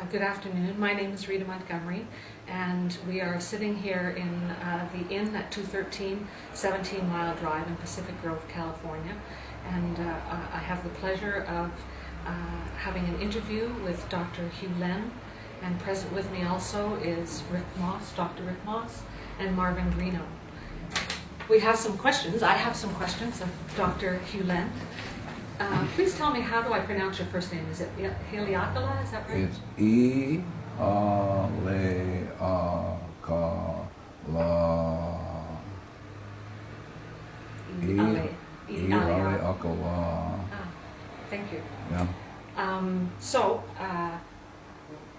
Good afternoon. My name is Rita Montgomery, and we are sitting here in the Inn at 213 17 Mile Drive in Pacific Grove, California. And I have the pleasure of having an interview with Dr. Hew Len, and present with me also is Rick Moss, Dr. Rick Moss, and Marvin Greeno. We have some questions. I have some questions of Dr. Hew Len. Please tell me, how do I pronounce your first name? Is it Heliakala? Is that right? It's E-A-Le-A-K-A-La. E-A-Le-A-K-A-La. Thank you. Yeah. So,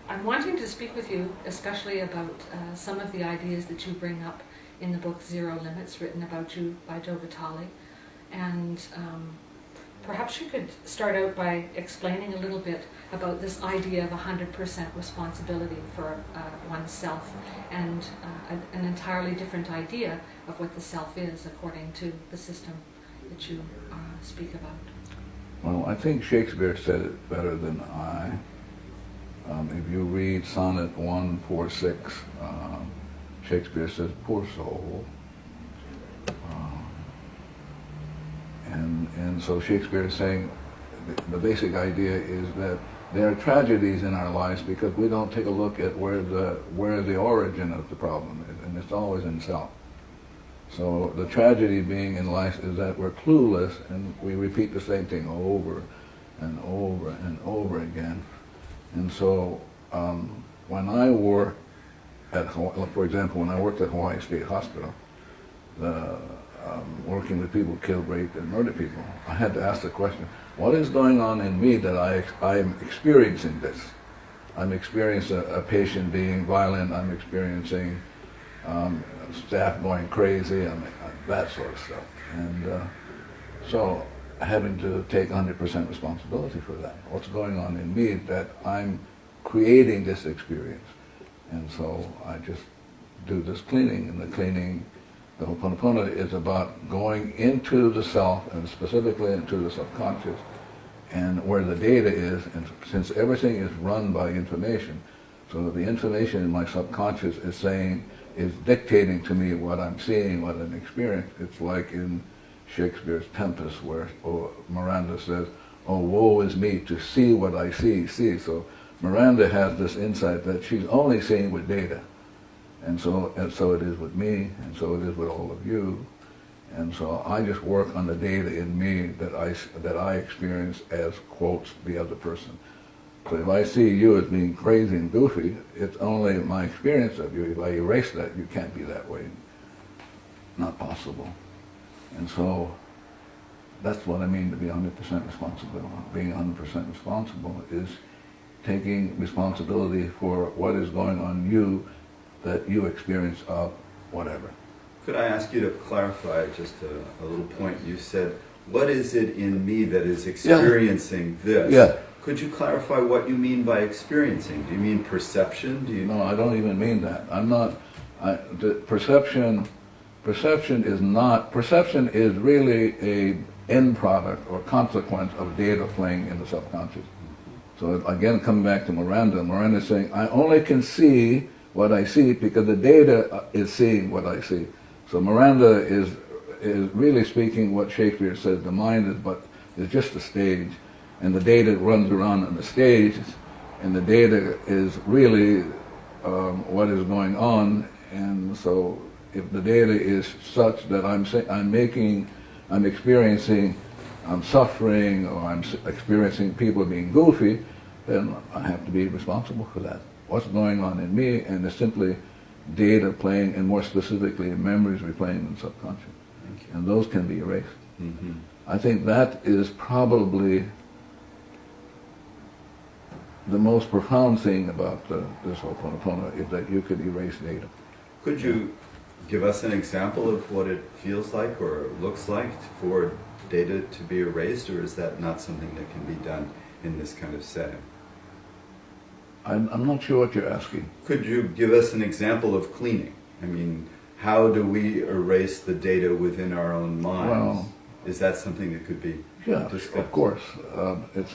I'm wanting to speak with you, especially about some of the ideas that you bring up in the book Zero Limits, written about you by Joe Vitale. And perhaps you could start out by explaining a little bit about this idea of 100% responsibility for oneself, and an entirely different idea of what the self is according to the system that you speak about. Well, I think Shakespeare said it better than I. If you read Sonnet 146, Shakespeare says, "Poor soul." And so Shakespeare is saying the basic idea is that there are tragedies in our lives because we don't take a look at where the origin of the problem is, and it's always in self. So the tragedy being in life is that we're clueless and we repeat the same thing over and over and over again. And so when I work for example, when I worked at Hawaii State Hospital, working with people killed, raped, and murdered people, I had to ask the question, what is going on in me that I'm experiencing this? I'm experiencing a patient being violent, I'm experiencing staff going crazy, that sort of stuff. And so having to take 100% responsibility for that. What's going on in me that I'm creating this experience? And so I just do this cleaning, and the cleaning, the Ho'oponopono is about going into the self, and specifically into the subconscious, and where the data is, and since everything is run by information, so that the information in my subconscious is dictating to me what I'm seeing, what I'm experiencing. It's like in Shakespeare's Tempest, where Miranda says, "Oh, woe is me to see what I see." So Miranda has this insight that she's only seeing with data. And so it is with me, and so it is with all of you. And so I just work on the data in me that I experience as, quotes, the other person. So if I see you as being crazy and goofy, it's only my experience of you. If I erase that, you can't be that way. Not possible. And so that's what I mean to be 100% responsible. Being 100% responsible is taking responsibility for what is going on in you that you experience of whatever. Could I ask you to clarify just a little point? You said, what is it in me that is experiencing this? Yeah. Could you clarify what you mean by experiencing? Do you mean perception? No, I don't even mean that. Perception is really a end product or consequence of data playing in the subconscious. So again, coming back to Miranda is saying, I only can see what I see because the data is seeing what I see. So Miranda is really speaking what Shakespeare says, the mind is just a stage, and the data runs around on the stage, and the data is really what is going on. And so if the data is such that I'm experiencing suffering, or I'm experiencing people being goofy, then I have to be responsible for that. What's going on in me, and it's simply data playing, and more specifically memories replaying in the subconscious. And those can be erased. Mm-hmm. I think that is probably the most profound thing about this Ho'oponopono, is that you could erase data. Could you give us an example of what it feels like or looks like for data to be erased, or is that not something that can be done in this kind of setting? I'm not sure what you're asking. Could you give us an example of cleaning? I mean, how do we erase the data within our own minds? Well, is that something that could be Yeah, discuss? of course.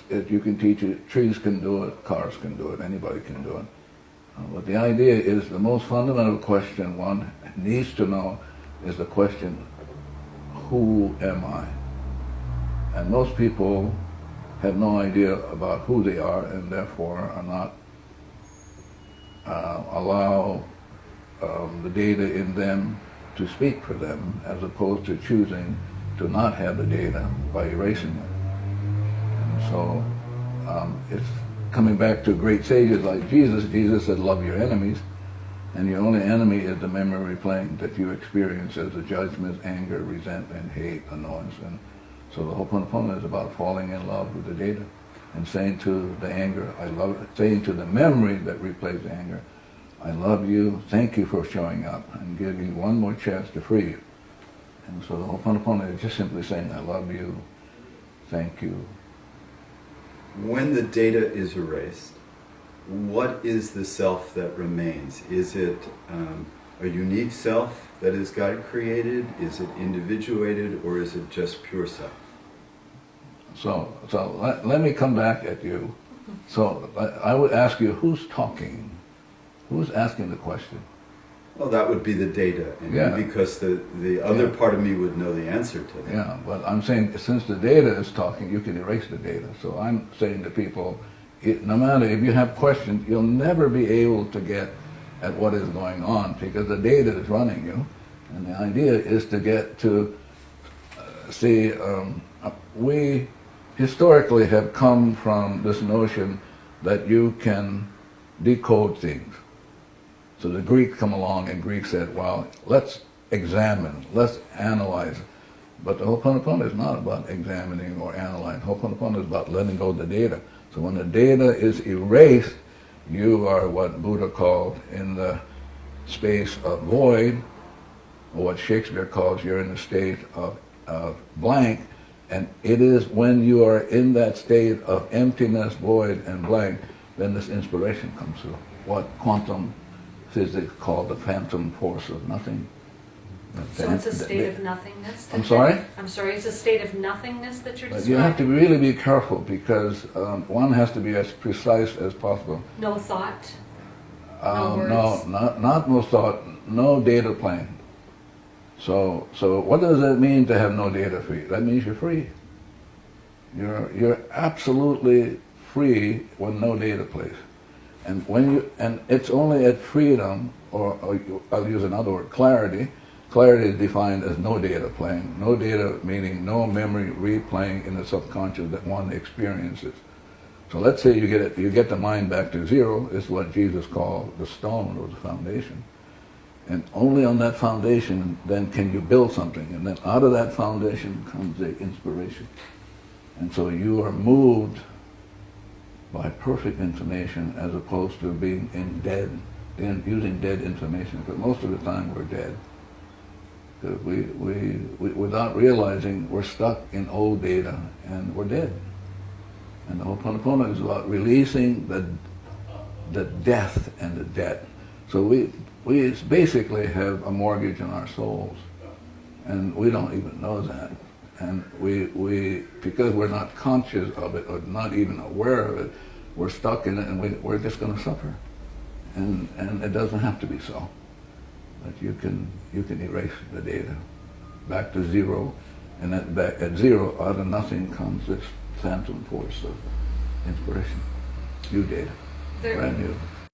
You can teach it. Trees can do it. Cars can do it. Anybody can do it. But the idea is the most fundamental question one needs to know is the question, who am I? And most people have no idea about who they are, and therefore are not allow the data in them to speak for them, as opposed to choosing to not have the data by erasing it. And so it's coming back to great sages like Jesus. Jesus said, love your enemies, and your only enemy is the memory replaying that you experience as a judgment, anger, resentment, hate, annoyance. And so the Ho'oponopono is about falling in love with the data and saying to the anger, I love it, saying to the memory that replays the anger, I love you, thank you for showing up, and giving you one more chance to free you. And so the Ho'oponopono is just simply saying, I love you, thank you. When the data is erased, what is the self that remains? Is it a unique self that is God created? Is it individuated, or is it just pure self? So let me come back at you. So I would ask you, who's talking? Who's asking the question? Well, that would be the data, and Yeah. because the other part of me would know the answer to that. Yeah, but I'm saying since the data is talking, you can erase the data. So I'm saying to people, no matter if you have questions, you'll never be able to get at what is going on because the data is running you. And the idea is to get to see, we historically have come from this notion that you can decode things. So the Greeks come along and Greeks said, well, let's examine, let's analyze. But the Ho'oponopono is not about examining or analyzing. Ho'oponopono is about letting go of the data. So when the data is erased, you are what Buddha called in the space of void, or what Shakespeare calls you're in the state of blank. And it is when you are in that state of emptiness, void, and blank, then this inspiration comes through. What quantum physics called the phantom force of nothing. So it's a state of nothingness? I'm sorry? I'm sorry, it's a state of nothingness that you're But describing? you have to really be careful because one has to be as precise as possible. No thought? No words? No, not no thought, no data plane. So what does it mean to have no data free? That means you're free. You're absolutely free when no data plays. And it's only at freedom, or I'll use another word, clarity. Clarity is defined as no data playing. No data meaning no memory replaying in the subconscious that one experiences. So let's say you get the mind back to zero. This is what Jesus called the stone or the foundation. And only on that foundation then can you build something. And then out of that foundation comes the inspiration. And so you are moved by perfect information as opposed to being using dead information. But most of the time we're dead. Because we without realizing, we're stuck in old data and we're dead. And the Ho'oponopono is about releasing the death and the debt. So we basically have a mortgage on our souls, and we don't even know that. And we because we're not conscious of it or not even aware of it, we're stuck in it, and we're just going to suffer. And it doesn't have to be so. But you can erase the data back to zero, and at zero, out of nothing comes this phantom force of inspiration. New data, brand new.